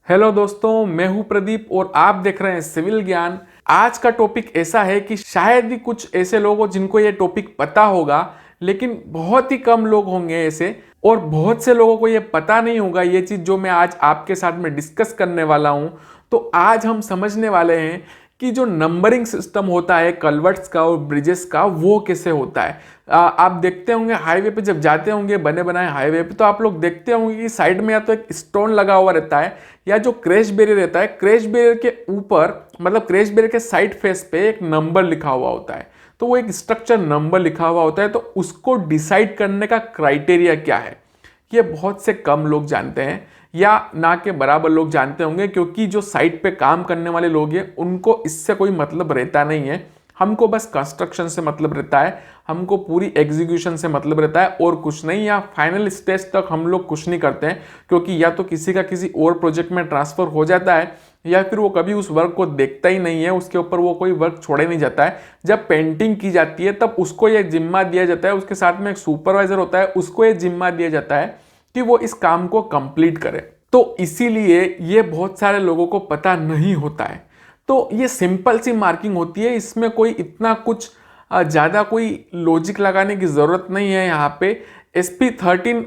Hello दोस्तों, मैं हूं प्रदीप और आप देख रहे हैं सिविल ज्ञान। आज का टॉपिक ऐसा है कि शायद ही कुछ ऐसे लोग हो जिनको ये टॉपिक पता होगा, लेकिन बहुत ही कम लोग होंगे ऐसे, और बहुत से लोगों को ये पता नहीं होगा ये चीज़ जो मैं आज आपके साथ में डिस्कस करने वाला हूं। तो आज हम समझने वाले हैं कि जो नंबरिंग सिस्टम होता है कलवर्ट्स का और ब्रिजेस का, वो कैसे होता है। आप देखते होंगे हाईवे पे जब जाते होंगे, बने बनाए हाईवे पे, तो आप लोग देखते होंगे कि साइड में या तो एक स्टोन लगा हुआ रहता है, या जो क्रैश बैरियर रहता है, क्रैश बैरियर के ऊपर मतलब क्रैश बैरियर के साइड फेस पे एक नंबर लिखा हुआ होता है। तो वो एक स्ट्रक्चर नंबर लिखा हुआ होता है। तो उसको डिसाइड करने का क्राइटेरिया क्या है, ये बहुत से कम लोग जानते हैं, या ना के बराबर लोग जानते होंगे, क्योंकि जो साइट पे काम करने वाले लोग हैं उनको इससे कोई मतलब रहता नहीं है। हमको बस कंस्ट्रक्शन से मतलब रहता है, हमको पूरी एग्जीक्यूशन से मतलब रहता है और कुछ नहीं, या फाइनल स्टेज तक हम लोग कुछ नहीं करते हैं, क्योंकि या तो किसी का किसी और प्रोजेक्ट में ट्रांसफर हो जाता है, या फिर वो कभी उस वर्क को देखता ही नहीं है, उसके ऊपर वो कोई वर्क छोड़े नहीं जाता है। जब पेंटिंग की जाती है तब उसको ये जिम्मा दिया जाता है, उसके साथ में एक सुपरवाइजर होता है, उसको ये जिम्मा दिया जाता है कि वो इस काम को कंप्लीट करे। तो इसीलिए ये बहुत सारे लोगों को पता नहीं होता है। तो ये सिंपल सी मार्किंग होती है, इसमें कोई इतना कुछ ज़्यादा कोई लॉजिक लगाने की ज़रूरत नहीं है। यहाँ पे SP13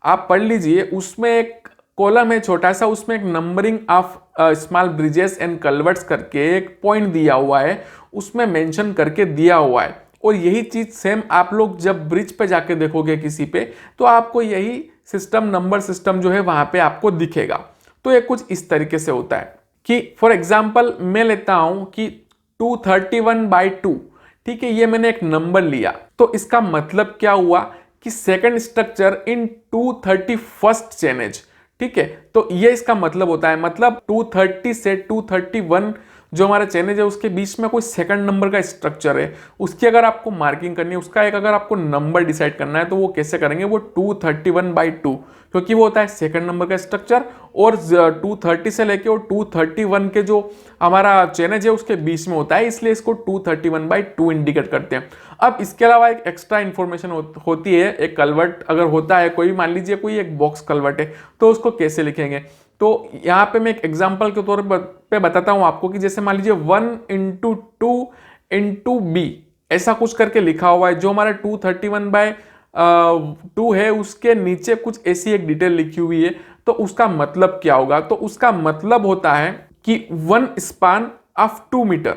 आप पढ़ लीजिए, उसमें एक कॉलम है छोटा सा, उसमें एक numbering of small bridges and culverts करके एक पॉइंट दिया हुआ है, उसमें मेंशन करके दिया हुआ है। और यही चीज़ सेम आप लोग जब ब्रिज पे जाके देखोगे किसी पे, तो आपको यही सिस्टम, नंबर सिस्टम जो है वहाँ पे आपको दिखेगा। तो ये कुछ इस तरीके से होता है कि फॉर एग्जाम्पल मैं लेता हूँ कि 231/2, ठीक है, ये मैंने एक नंबर लिया। तो इसका मतलब क्या हुआ कि second structure in 231st chainage, ठीक है। तो ये इसका मतलब होता है, मतलब 230 से 231 जो हमारा चेनेज है उसके बीच में कोई सेकंड नंबर का स्ट्रक्चर है, उसकी अगर आपको मार्किंग करनी है, उसका एक अगर आपको नंबर डिसाइड करना है, तो वो कैसे करेंगे, वो 231/2, क्योंकि वो होता है सेकंड नंबर का स्ट्रक्चर, और 230 से लेके और 231 के जो हमारा चेनेज है उसके बीच में होता है, इसलिए इसको 231/2 इंडिकेट करते हैं। अब इसके अलावा एक एक्स्ट्रा इंफॉर्मेशन होती है, एक कलवर्ट अगर होता है कोई, मान लीजिए कोई एक बॉक्स कलवर्ट है, तो उसको कैसे लिखेंगे। तो यहाँ पे मैं एक एग्जांपल के तौर पे बताता हूँ आपको कि जैसे मान लीजिए 1 × 2 × B ऐसा कुछ करके लिखा हुआ है, जो हमारा 231/2 है, उसके नीचे कुछ ऐसी एक डिटेल लिखी हुई है। तो उसका मतलब क्या होगा, तो उसका मतलब होता है कि 1 स्पान ऑफ 2 मीटर,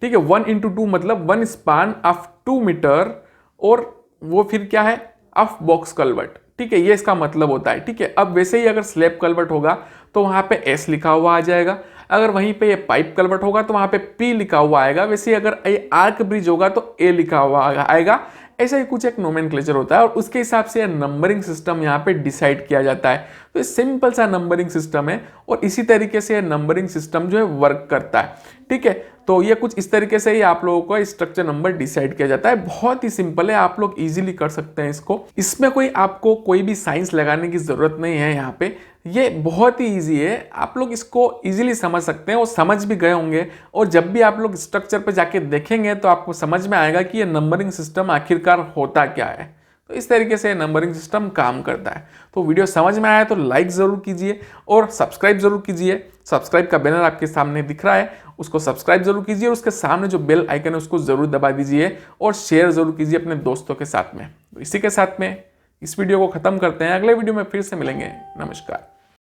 ठीक है। 1 × 2 मतलब 1 स्पान ऑफ 2 मीटर, और वो फिर क्या है, ऑफ बॉक्स कलवर्ट, ठीक है, ये इसका मतलब होता है, ठीक है। अब वैसे ही अगर स्लैब कलवर्ट होगा तो वहां पे S लिखा हुआ आ जाएगा, अगर वहीं पे ये पाइप कलवर्ट होगा तो वहां पे P लिखा हुआ आएगा, वैसे ही अगर ये आर्क ब्रिज होगा तो A लिखा हुआ आएगा। ऐसा ही कुछ एक नोमेनक्लेचर होता है, और उसके हिसाब से नंबरिंग सिस्टम यहाँ पे डिसाइड किया जाता है। तो ये सिंपल सा नंबरिंग सिस्टम है, और इसी तरीके से नंबरिंग सिस्टम जो है वर्क करता है, ठीक है। तो ये कुछ इस तरीके से ही आप लोगों को स्ट्रक्चर नंबर डिसाइड किया जाता है। बहुत ही सिंपल है, आप लोग इजीली कर सकते हैं इसको। इसमें कोई आपको कोई भी साइंस लगाने की जरूरत नहीं है। यहाँ पे ये बहुत ही इजी है, आप लोग इसको इजीली समझ सकते हैं और समझ भी गए होंगे। और जब भी आप लोग स्ट्रक्चर पे जाके देखेंगे तो आपको समझ में आएगा कि ये नंबरिंग सिस्टम आखिरकार होता क्या है। तो इस तरीके से नंबरिंग सिस्टम काम करता है। तो वीडियो समझ में आया तो लाइक ज़रूर कीजिए और सब्सक्राइब ज़रूर कीजिए। सब्सक्राइब का बैनर आपके सामने दिख रहा है, उसको सब्सक्राइब जरूर कीजिए, और उसके सामने जो बेल आइकन है उसको ज़रूर दबा दीजिए, और शेयर ज़रूर कीजिए अपने दोस्तों के साथ में। तो इसी के साथ में इस वीडियो को ख़त्म करते हैं, अगले वीडियो में फिर से मिलेंगे। नमस्कार।